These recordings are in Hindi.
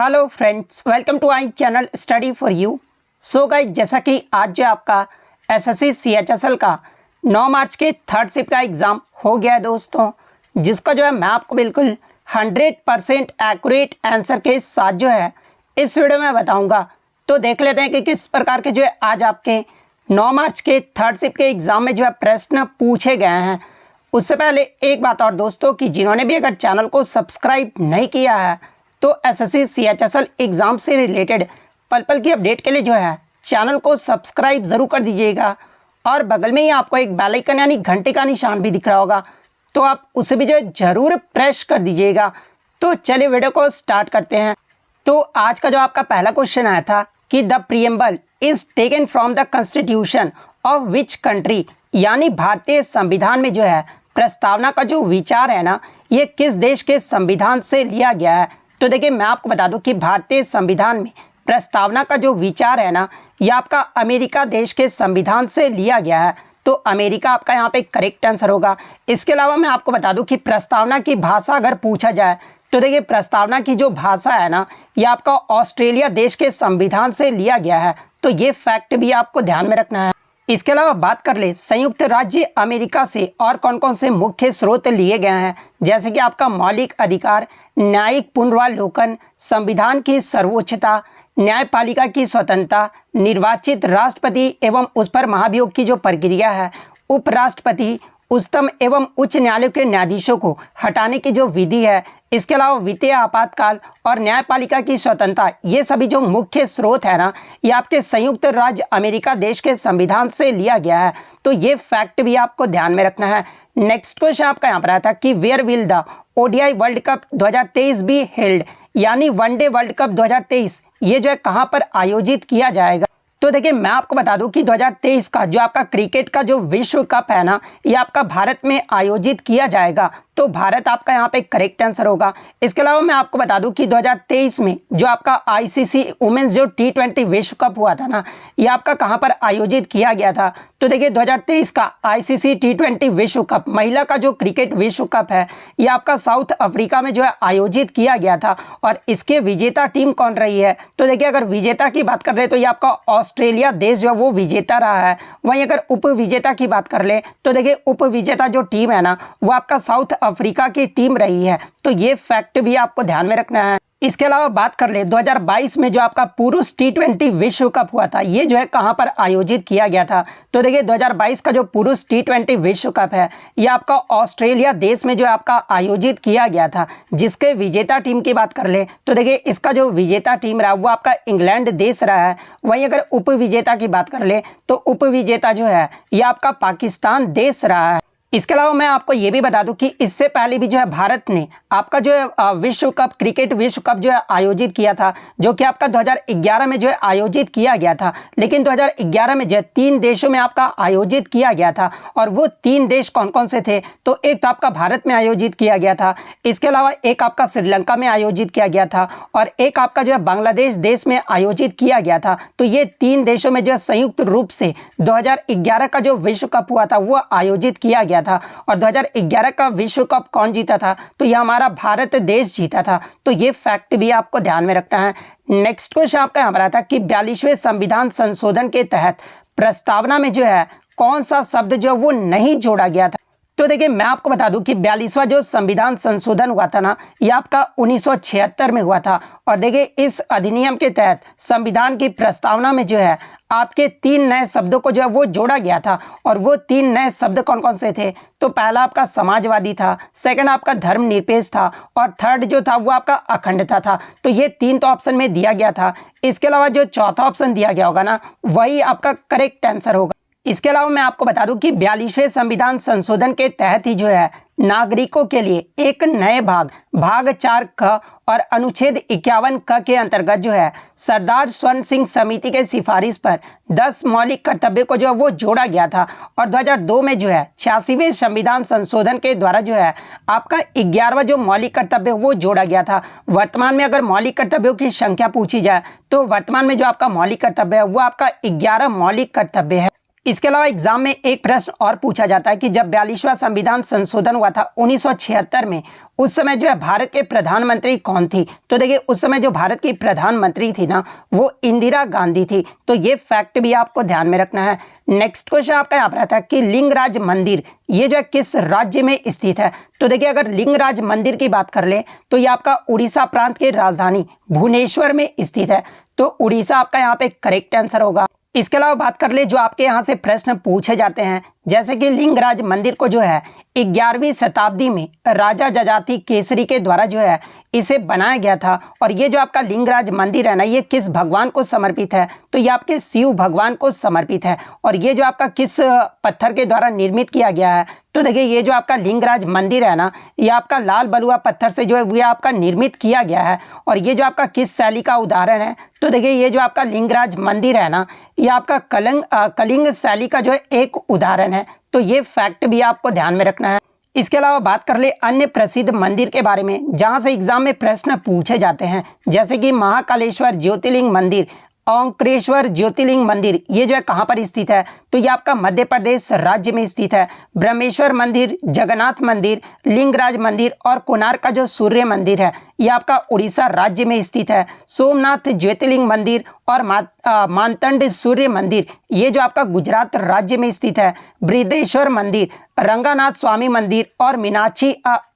Hello friends, welcome to I channel study for you. So guys, जैसा कि आज जो आपका एसएससी सीएचएसएल का 9 मार्च के थर्ड शिफ्ट का एग्ज़ाम हो गया है दोस्तों, जिसका जो है मैं आपको बिल्कुल 100% एक्यूरेट आंसर के साथ जो है इस वीडियो में बताऊंगा। तो देख लेते हैं कि किस प्रकार के जो है आज आपके 9 मार्च के थर्ड शिफ्ट के एग्ज़ाम में जो है प्रश्न पूछे गए हैं। उससे पहले एक बात और दोस्तों, कि जिन्होंने भी अगर चैनल को सब्सक्राइब नहीं किया है तो एसएससी सीएचएसएल एग्ज़ाम से रिलेटेड पल पल की अपडेट के लिए जो है चैनल को सब्सक्राइब ज़रूर कर दीजिएगा। और बगल में ही आपको एक बेल आइकन यानी घंटे का निशान भी दिख रहा होगा, तो आप उसे भी जो है ज़रूर प्रेस कर दीजिएगा। तो चलिए वीडियो को स्टार्ट करते हैं। तो आज का जो आपका पहला क्वेश्चन आया था कि the preamble is taken from the constitution of which country, यानी भारतीय संविधान में जो है प्रस्तावना का जो विचार है ना, ये किस देश के संविधान से लिया गया है। तो देखिए, मैं आपको बता दूं कि भारतीय संविधान में प्रस्तावना का जो विचार है ना, ये आपका अमेरिका देश के संविधान से लिया गया है। तो अमेरिका आपका यहाँ पे करेक्ट आंसर होगा। इसके अलावा मैं आपको बता दूं कि प्रस्तावना की भाषा अगर पूछा जाए तो देखिए, प्रस्तावना की जो भाषा है ना, ये आपका ऑस्ट्रेलिया देश के संविधान से लिया गया है। तो ये फैक्ट भी आपको ध्यान में रखना है। इसके अलावा बात कर ले संयुक्त राज्य अमेरिका से और कौन कौन से मुख्य स्रोत लिए गए हैं, जैसे कि आपका मौलिक अधिकार, न्यायिक पुनरावलोकन, संविधान की सर्वोच्चता, न्यायपालिका की स्वतंत्रता, निर्वाचित राष्ट्रपति एवं उस पर महाभियोग की जो प्रक्रिया है, उपराष्ट्रपति, उच्चतम एवं उच्च न्यायालय के न्यायाधीशों को हटाने की जो विधि है, इसके अलावा वित्तीय आपातकाल और न्यायपालिका की स्वतंत्रता, ये सभी जो मुख्य स्रोत है ना, ये आपके संयुक्त राज्य अमेरिका देश के संविधान से लिया गया है। तो ये फैक्ट भी आपको ध्यान में रखना है। नेक्स्ट क्वेश्चन आपका यहाँ पर आया था कि where will the ODI world cup 2023 be held, यानी वनडे वर्ल्ड कप 2023 ये जो है कहाँ पर आयोजित किया जाएगा। तो देखिए, मैं आपको बता दूं कि 2023 का जो आपका क्रिकेट का जो विश्व कप है ना, ये आपका भारत में आयोजित किया जाएगा। तो भारत आपका यहाँ पे करेक्ट आंसर होगा। इसके अलावा मैं आपको बता दूं कि 2023 में जो आपका आईसीसी वुमेन्स जो T20 विश्व कप हुआ था ना, ये आपका कहाँ पर आयोजित किया गया था। तो देखिए, 2023 का आईसीसी T20 विश्व कप महिला का जो क्रिकेट विश्व कप है, ये आपका साउथ अफ्रीका में जो है आयोजित किया गया था। और इसके विजेता टीम कौन रही है, तो देखिए, अगर विजेता की बात कर ले तो ये आपका ऑस्ट्रेलिया देश जो है वो विजेता रहा है। वहीं अगर उप विजेता की बात कर ले तो देखिए, उप विजेता जो टीम है ना, वो आपका साउथ अफ्रीका की टीम रही है। तो ये फैक्ट भी आपको ध्यान में रखना है। इसके अलावा बात कर ले 2022 में जो आपका पुरुष T20 विश्व कप हुआ था, ये जो है कहां पर आयोजित किया गया था। तो देखिए, 2022 का जो पुरुष T20 विश्व कप है, ये आपका ऑस्ट्रेलिया देश में जो है आपका आयोजित किया गया था। जिसके विजेता टीम की बात कर ले तो देखिए, इसका जो विजेता टीम रहा वो आपका इंग्लैंड देश रहा है। वहीं अगर उप विजेता की बात कर ले तो उप विजेता जो है ये आपका पाकिस्तान देश रहा है। इसके अलावा मैं आपको ये भी बता दूं कि इससे पहले भी जो है भारत ने आपका जो है विश्व कप क्रिकेट विश्व कप जो है आयोजित किया था, जो कि आपका 2011 में जो है आयोजित किया गया था। लेकिन 2011 में जो है 3 देशों में आपका आयोजित किया गया था। और वो 3 देश कौन कौन से थे, तो एक तो आपका भारत में आयोजित किया गया था, इसके अलावा एक आपका श्रीलंका में आयोजित किया गया था, और एक आपका जो है बांग्लादेश देश में आयोजित किया गया था। तो ये 3 देशों में जो है संयुक्त रूप से 2011 का जो विश्व कप हुआ था वो आयोजित किया गया था। और 2011 का विश्व कप कौन जीता था, तो यह हमारा भारत देश जीता था। तो ये फैक्ट भी आपको ध्यान में रखना है। नेक्स्ट क्वेश्चन आपका यहाँ पर आता है कि 42वें संविधान संशोधन के तहत प्रस्तावना में जो है कौन सा शब्द जो वो नहीं जोड़ा गया था। तो देखिए, मैं आपको बता दूं कि 42वां जो संविधान संशोधन हुआ था ना, ये आपका 1976 में हुआ था। और देखिए, इस अधिनियम के तहत संविधान की प्रस्तावना में जो है आपके 3 नए शब्दों को जो है वो जोड़ा गया था। और वो 3 नए शब्द कौन कौन से थे, तो पहला आपका समाजवादी था, सेकंड आपका धर्मनिरपेक्ष था, और थर्ड जो था वो आपका अखंडता था। तो ये 3 तो ऑप्शन में दिया गया था। इसके अलावा जो चौथा ऑप्शन दिया गया होगा ना, वही आपका करेक्ट आंसर होगा। इसके अलावा मैं आपको बता दूं कि 42वें संविधान संशोधन के तहत ही जो है नागरिकों के लिए एक नए भाग 4 क और अनुच्छेद 51 क के अंतर्गत जो है सरदार स्वर्ण सिंह समिति के सिफारिश पर 10 मौलिक कर्तव्य को जो है वो जोड़ा गया था। और 2002 में जो है 86वें संविधान संशोधन के द्वारा जो है आपका 11वां जो मौलिक कर्तव्य वो जोड़ा गया था। वर्तमान में अगर मौलिक कर्तव्यों की संख्या पूछी जाए तो वर्तमान में जो आपका मौलिक कर्तव्य है वो आपका 11 मौलिक कर्तव्य है। इसके अलावा एग्जाम में एक प्रश्न और पूछा जाता है कि जब 42वां संविधान संशोधन हुआ था 1976 में, उस समय जो है भारत के प्रधानमंत्री कौन थी? तो देखिए उस समय जो भारत की प्रधानमंत्री थी ना, वो इंदिरा गांधी थी। तो ये फैक्ट भी आपको ध्यान में रखना है। नेक्स्ट क्वेश्चन आपका यहाँ पर आता है कि लिंगराज मंदिर ये जो है किस राज्य में स्थित है? तो देखिए अगर लिंगराज मंदिर की बात कर ले तो ये आपका उड़ीसा प्रांत की राजधानी भुवनेश्वर में स्थित है। तो उड़ीसा आपका यहाँ पे करेक्ट आंसर होगा। इसके अलावा बात कर ले जो आपके यहाँ से प्रश्न पूछे जाते हैं, जैसे कि लिंगराज मंदिर को जो है 11वीं शताब्दी में राजा जजाति केसरी के द्वारा जो है इसे बनाया गया था। और ये जो आपका लिंगराज मंदिर है ना, ये किस भगवान को समर्पित है? तो ये आपके शिव भगवान को समर्पित है। और ये जो आपका किस पत्थर के द्वारा निर्मित किया गया है? तो देखिए ये जो आपका लिंगराज मंदिर है ना, ये आपका लाल बलुआ पत्थर से जो है वो आपका निर्मित किया गया है। और ये जो आपका किस शैली का उदाहरण है? तो देखिए ये जो आपका लिंगराज मंदिर है ना, ये आपका कलिंग शैली का जो है एक उदाहरण है। तो ये फैक्ट भी आपको ध्यान में रखना है। इसके अलावा बात कर ले अन्य प्रसिद्ध मंदिर के बारे में जहां से एग्जाम में प्रश्न पूछे जाते हैं, जैसे कि महाकालेश्वर ज्योतिर्लिंग मंदिर, ओंकारेश्वर ज्योतिर्लिंग मंदिर, ये जो है कहाँ पर स्थित है? तो ये आपका मध्य प्रदेश राज्य में स्थित है। ब्रह्मेश्वर मंदिर, जगन्नाथ मंदिर, लिंगराज मंदिर और कोणार्क का जो सूर्य मंदिर है ये आपका उड़ीसा राज्य में स्थित है। सोमनाथ ज्योतिर्लिंग मंदिर और मानतंड सूर्य मंदिर ये जो आपका गुजरात राज्य में स्थित है। बृहदेश्वर मंदिर, रंगनाथ स्वामी मंदिर और मीनाक्षी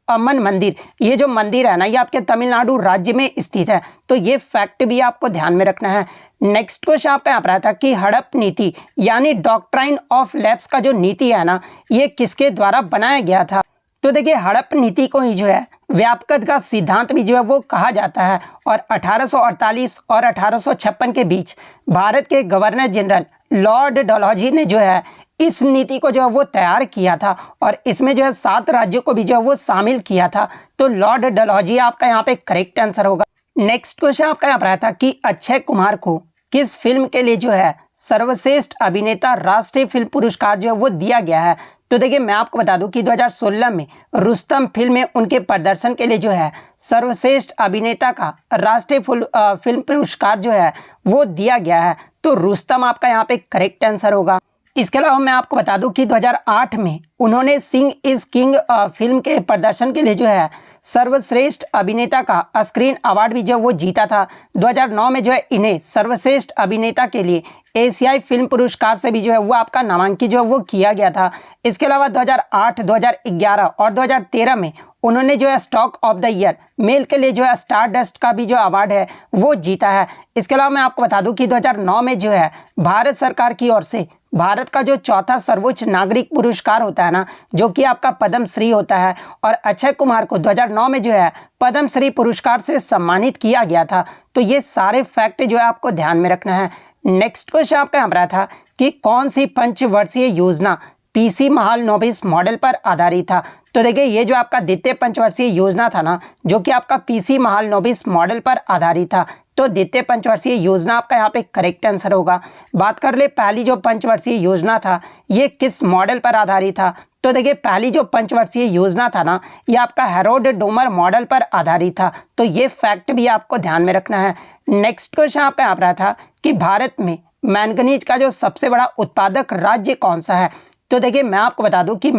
अम्मन मंदिर ये जो मंदिर है ना, ये आपके तमिलनाडु राज्य में स्थित है। तो ये फैक्ट भी आपको ध्यान में रखना है। नेक्स्ट क्वेश्चन आपका यहाँ पर आता है कि हड़प नीति यानी डॉक्ट्राइन ऑफ लैप्स का जो नीति है ना, ये किसके द्वारा बनाया गया था? तो देखिए हड़प नीति को ही जो है व्यापकता का सिद्धांत भी जो है वो कहा जाता है। और 1848 और 1856 के बीच भारत के गवर्नर जनरल लॉर्ड डलहौजी ने जो है इस नीति को जो है वो तैयार किया था। और इसमें जो है 7 राज्यों को भी जो है वो शामिल किया था। तो लॉर्ड डलहौजी आपका यहाँ पे करेक्ट आंसर होगा। नेक्स्ट क्वेश्चन आपका यहाँ पर आया था कि अक्षय कुमार को किस फिल्म के लिए जो है सर्वश्रेष्ठ अभिनेता राष्ट्रीय फिल्म पुरस्कार जो है वो दिया गया है? तो देखिए मैं आपको बता दूं कि 2016 में रुस्तम फिल्म में उनके प्रदर्शन के लिए जो है सर्वश्रेष्ठ अभिनेता का राष्ट्रीय फिल्म पुरस्कार जो है वो दिया गया है। तो रुस्तम आपका यहाँ पे करेक्ट आंसर होगा। इसके अलावा मैं आपको बता दूं कि 2008 में उन्होंने सिंह इज किंग फिल्म के प्रदर्शन के लिए जो है सर्वश्रेष्ठ अभिनेता का स्क्रीन अवार्ड भी जो वो जीता था। 2009 में जो है इन्हें सर्वश्रेष्ठ अभिनेता के लिए एशियाई फिल्म पुरस्कार से भी जो है वो आपका नामांकित जो है वो किया गया था। इसके अलावा 2008, 2011 और 2013 में उन्होंने जो है stock of the year male के लिए जो है स्टार डस्ट का भी जो अवार्ड है वो जीता है। इसके अलावा मैं आपको बता दूं कि 2009 में जो है भारत सरकार की ओर से भारत का जो चौथा सर्वोच्च नागरिक पुरस्कार होता है ना, जो कि आपका पद्म श्री होता है, और अक्षय कुमार को 2009 में जो है पद्म श्री पुरस्कार से सम्मानित किया गया था। तो ये सारे फैक्ट जो है आपको ध्यान में रखना है। नेक्स्ट क्वेश्चन आपका यहाँ पर आया था कि कौन सी पंचवर्षीय योजना पीसी महालनोबिस मॉडल पर आधारित था? तो देखिए ये जो आपका द्वितीय पंचवर्षीय योजना था ना, जो कि आपका पीसी महालनोबिस मॉडल पर आधारित था। तो द्वितीय पंचवर्षीय योजना आपका यहाँ पे करेक्ट आंसर होगा। बात कर ले पहली जो पंचवर्षीय योजना था ये किस मॉडल पर आधारित था? तो देखिए पहली जो पंचवर्षीय योजना था ना, ये आपका हेरोल्ड डोमर मॉडल पर आधारित था। तो ये फैक्ट भी आपको ध्यान में रखना है। नेक्स्ट क्वेश्चन आपका यहाँ पर था कि भारत में मैंगनीज का जो सबसे बड़ा उत्पादक राज्य कौन सा है? तो देखिए मैं आपको बता दूं कि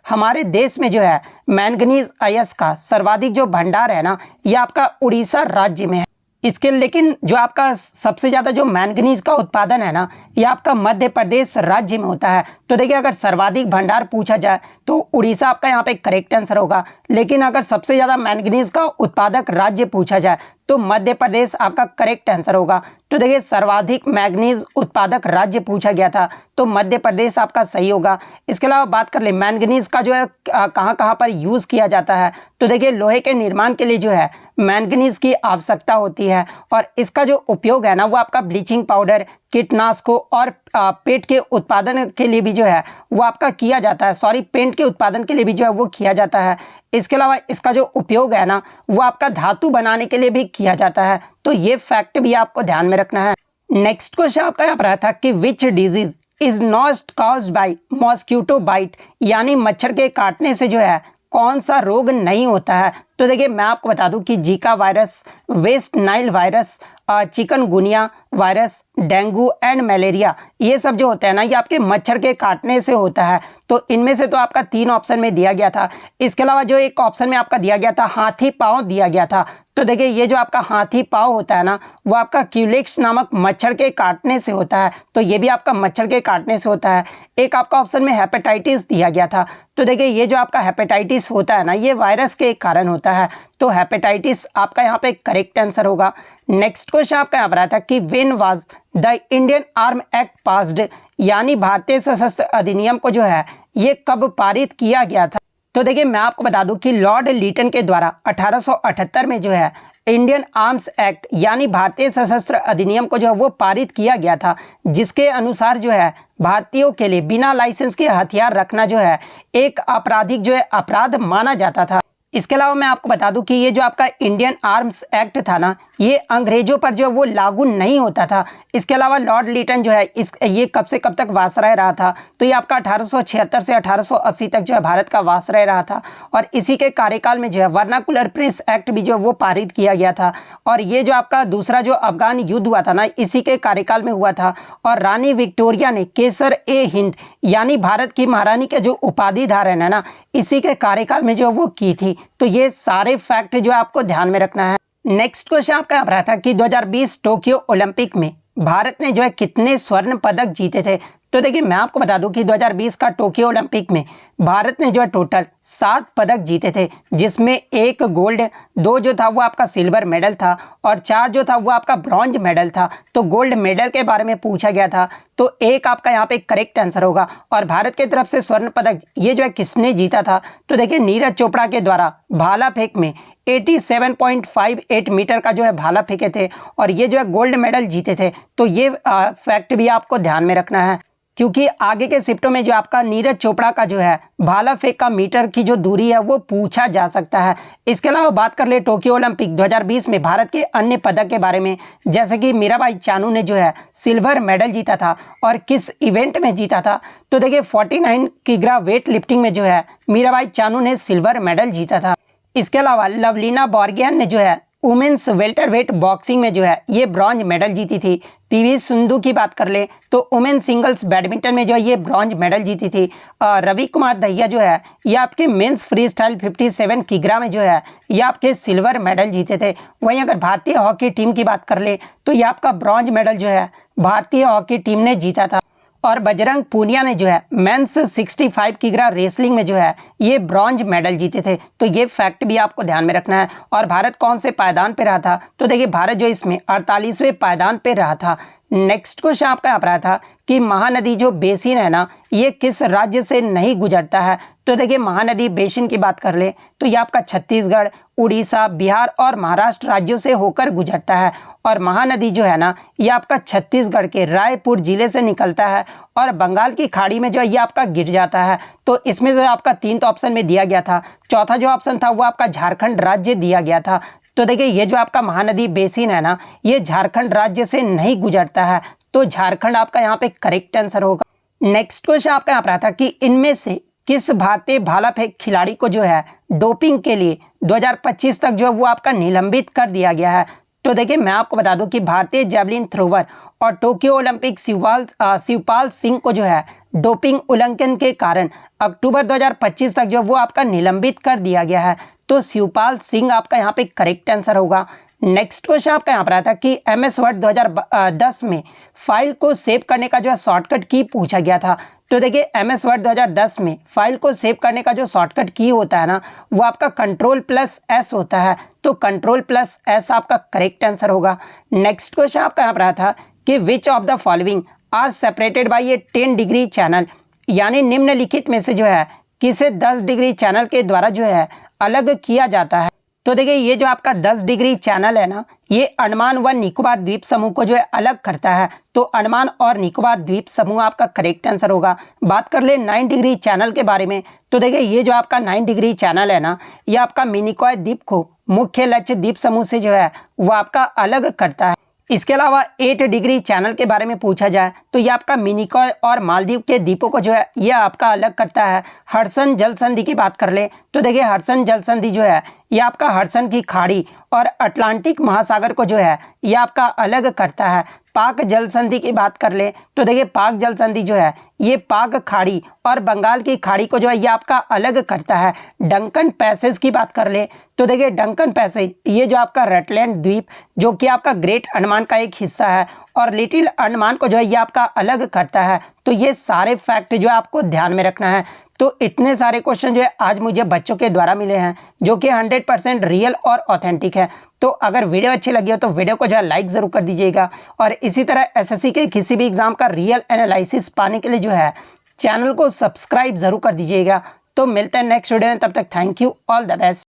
हमारे देश में जो है मैंगनीज अयस्क का सर्वाधिक जो भंडार है ना, ये आपका उड़ीसा राज्य में है। इसके लेकिन जो आपका सबसे ज़्यादा जो मैंगनीज का उत्पादन है ना, ये आपका मध्य प्रदेश राज्य में होता है। तो देखिए अगर सर्वाधिक भंडार पूछा जाए तो उड़ीसा आपका यहाँ पे करेक्ट आंसर होगा। लेकिन अगर सबसे ज़्यादा मैंगनीज का उत्पादक राज्य पूछा जाए तो मध्य प्रदेश आपका करेक्ट आंसर होगा। तो देखिए सर्वाधिक मैंगनीज उत्पादक राज्य पूछा गया था, तो मध्य प्रदेश आपका सही होगा। इसके अलावा बात कर ले मैंगनीज का जो है कहाँ कहाँ पर यूज़ किया जाता है? तो देखिए लोहे के निर्माण के लिए जो है मैंगनीज की आवश्यकता होती है। और इसका जो उपयोग है ना, वो आपका ब्लीचिंग पाउडर, कीटनाशकों और पेट के उत्पादन के लिए भी जो है वो आपका किया जाता है। पेंट के उत्पादन के लिए भी जो है वो किया जाता है। इसके अलावा इसका जो उपयोग है ना, वो आपका धातु बनाने के लिए भी किया जाता है। तो ये फैक्ट भी आपको ध्यान में रखना है। नेक्स्ट क्वेश्चन आपका यहाँ पर आया था कि which disease is not caused by mosquito bite, यानी मच्छर के काटने से जो है कौन सा रोग नहीं होता है? तो देखिए मैं आपको बता दूं कि Zika virus, West Nile virus, chikungunya, virus, dengue and malaria, ये सब जो होता है ना, ये आपके मच्छर के काटने से होता है। तो इनमें से तो आपका 3 ऑप्शन में दिया गया था। इसके अलावा जो एक ऑप्शन में आपका दिया गया था हाथी पाँव दिया गया था। तो देखिए ये जो आपका हाथी पाँव होता है ना, वो आपका क्यूलेक्स नामक मच्छर के काटने से होता है। तो ये भी आपका मच्छर के काटने से होता है। एक आपका ऑप्शन में हेपेटाइटिस दिया गया था। तो देखिए ये जो आपका हेपेटाइटिस होता है ना, ये वायरस के कारण होता है। तो हेपेटाइटिस आपका यहाँ पे करेक्ट आंसर होगा। नेक्स्ट क्वेश्चन आपका यहाँ पर आता है कि when was the Indian arm act passed, यानी भारतीय सशस्त्र अधिनियम को जो है ये कब पारित किया गया था। तो देखिए मैं आपको बता दूं कि लॉर्ड लीटन के द्वारा 1878 में जो है इंडियन आर्म्स एक्ट यानी भारतीय सशस्त्र अधिनियम को जो है वो पारित किया गया था, जिसके अनुसार जो है भारतीयों के लिए बिना लाइसेंस के हथियार रखना जो है एक आपराधिक जो है अपराध माना जाता था। इसके अलावा मैं आपको बता दूं कि ये जो आपका इंडियन आर्म्स एक्ट था ना, ये अंग्रेजों पर जो वो लागू नहीं होता था। इसके अलावा लॉर्ड लीटन जो है ये कब से कब तक वासराय रहा था, तो ये आपका 1876 से 1880 तक जो है भारत का वासराय रहा था। और इसी के कार्यकाल में जो है वर्नाकुलर प्रेस एक्ट भी जो वो पारित किया गया था। और ये जो आपका दूसरा जो अफगान युद्ध हुआ था ना, इसी के कार्यकाल में हुआ था। और रानी विक्टोरिया ने केसर ए हिंद यानी भारत की महारानी के जो उपाधि धारण है ना, इसी के कार्यकाल में जो वो की थी। तो ये सारे फैक्ट जो आपको ध्यान में रखना है। नेक्स्ट क्वेश्चन आपका यहाँ पर था कि 2020 टोक्यो ओलंपिक में भारत ने जो है कितने स्वर्ण पदक जीते थे। तो देखिए मैं आपको बता दूं कि 2020 का टोक्यो ओलंपिक में भारत ने जो है टोटल 7 पदक जीते थे, जिसमें 1 गोल्ड, 2 जो था वो आपका सिल्वर मेडल था और 4 जो था वो आपका ब्रॉन्ज मेडल था। तो गोल्ड मेडल के बारे में पूछा गया था, तो 1 आपका यहाँ पे करेक्ट आंसर होगा। और भारत की तरफ से स्वर्ण पदक ये जो है किसने जीता था, तो देखिए नीरज चोपड़ा के द्वारा भाला फेंक में 87.58 मीटर का जो है भाला फेंके थे और ये जो है गोल्ड मेडल जीते थे। तो ये फैक्ट भी आपको ध्यान में रखना है, क्योंकि आगे के शिफ्टों में जो आपका नीरज चोपड़ा का जो है भाला फेंक का मीटर की जो दूरी है वो पूछा जा सकता है। इसके अलावा बात कर ले टोक्यो ओलंपिक 2020 में भारत के अन्य पदक के बारे में, जैसे कि मीराबाई चानू ने जो है सिल्वर मेडल जीता था और किस इवेंट में जीता था। तो देखिए 49 किग्रा वेट लिफ्टिंग में जो है मीराबाई चानू ने सिल्वर मेडल जीता था। इसके अलावा लवलीना बोर्गोहेन ने जो है वुमेन्स वेल्टरवेट बॉक्सिंग में जो है ये ब्रॉन्ज मेडल जीती थी। पीवी सिंधु की बात कर ले तो वुमेन सिंगल्स बैडमिंटन में जो है ये ब्रॉन्ज मेडल जीती थी। रवि कुमार दहिया जो है ये आपके मेंस फ्री स्टाइल 57 किग्रा में जो है ये आपके सिल्वर मेडल जीते थे। वहीं अगर भारतीय हॉकी टीम की बात कर ले तो ये आपका ब्रॉन्ज मेडल जो है भारतीय हॉकी टीम ने जीता था। और बजरंग पूनिया ने जो है मेंस 65 किग्रा रेसलिंग में जो है ये ब्रॉन्ज मेडल जीते थे। तो ये फैक्ट भी आपको ध्यान में रखना है। और भारत कौन से पायदान पे रहा था, तो देखिए भारत जो इसमें 48वें पायदान पे रहा था। नेक्स्ट क्वेश्चन आपका यहाँ पर आया था कि महानदी जो बेसिन है ना, ये किस राज्य से नहीं गुजरता है। तो देखिए महानदी बेसिन की बात कर ले तो ये आपका छत्तीसगढ़, उड़ीसा, बिहार और महाराष्ट्र राज्यों से होकर गुजरता है। और महानदी जो है ना, ये आपका छत्तीसगढ़ के रायपुर जिले से निकलता है और बंगाल की खाड़ी में जो है ये आपका गिर जाता है। तो इसमें जो आपका 3 तो ऑप्शन में दिया गया था, चौथा जो ऑप्शन था वो आपका झारखंड राज्य दिया गया था। तो देखिए ये जो आपका महानदी बेसिन है ना, ये झारखंड राज्य से नहीं गुजरता है। तो झारखंड आपका यहाँ पे करेक्ट आंसर होगा। नेक्स्ट क्वेश्चन आपका यहाँ पर आता है कि इनमें से किस भारतीय भाला फेंक खिलाड़ी को जो है डोपिंग के लिए 2025 तक जो है वो आपका निलंबित कर दिया गया है। तो देखिए मैं आपको बता दूं कि भारतीय जेवलिन थ्रोवर और टोक्यो ओलंपिक शिवपाल सिंह को जो है डोपिंग उल्लंघन के कारण अक्टूबर 2025 तक जो वो आपका निलंबित कर दिया गया है। तो शिवपाल सिंह आपका यहाँ पे करेक्ट आंसर होगा। नेक्स्ट क्वेश्चन आपका यहाँ पर आता है कि MS वर्ड 2010 में फाइल को सेव करने का जो है शॉर्टकट की पूछा गया था। तो देखिए MS वर्ड 2010 में फाइल को सेव करने का जो शॉर्टकट की होता है ना, वो आपका Ctrl+S होता है। तो Ctrl+S आपका करेक्ट आंसर होगा। नेक्स्ट क्वेश्चन आपका यहाँ पर आया था कि which of the following are separated by a 10 degree channel, यानी निम्नलिखित में से जो है किसे 10 डिग्री चैनल के द्वारा जो है अलग किया जाता है। तो देखिए ये जो आपका 10 डिग्री चैनल है ना, ये अंडमान व निकोबार द्वीप समूह को जो है अलग करता है। तो अंडमान और निकोबार द्वीप समूह आपका करेक्ट आंसर होगा। बात कर ले 9 डिग्री चैनल के बारे में, तो देखिए ये जो आपका 9 डिग्री चैनल है ना, ये आपका मिनिकॉय द्वीप को मुख्य लक्ष्य द्वीप समूह से जो है वो आपका अलग करता है। इसके अलावा 8 डिग्री चैनल के बारे में पूछा जाए तो ये आपका मिनिकॉय और मालदीव के द्वीपों को जो है ये आपका अलग करता है। हडसन जल संधि की बात कर ले तो देखिए हडसन जल संधि जो है ये आपका हडसन की खाड़ी और अटलांटिक महासागर को जो है ये आपका अलग करता है। पाक जल संधि की बात कर ले तो देखिए पाक जल संधि जो है ये पाक खाड़ी और बंगाल की खाड़ी को जो है ये आपका अलग करता है। डंकन पैसेज की बात कर ले तो देखिए डंकन पैसेज ये जो आपका रटलैंड द्वीप जो कि आपका ग्रेट अंडमान का एक हिस्सा है और लिटिल अंडमान को जो है ये आपका अलग करता है। तो ये सारे फैक्ट जो है आपको ध्यान में रखना है। तो इतने सारे क्वेश्चन जो है आज मुझे बच्चों के द्वारा मिले हैं जो कि 100% रियल और ऑथेंटिक है। तो अगर वीडियो अच्छी लगी हो तो वीडियो को जो है लाइक ज़रूर कर दीजिएगा और इसी तरह एसएससी के किसी भी एग्जाम का रियल एनालिसिस पाने के लिए जो है चैनल को सब्सक्राइब ज़रूर कर दीजिएगा। तो मिलते हैं नेक्स्ट वीडियो में, तब तक thank you, all the best.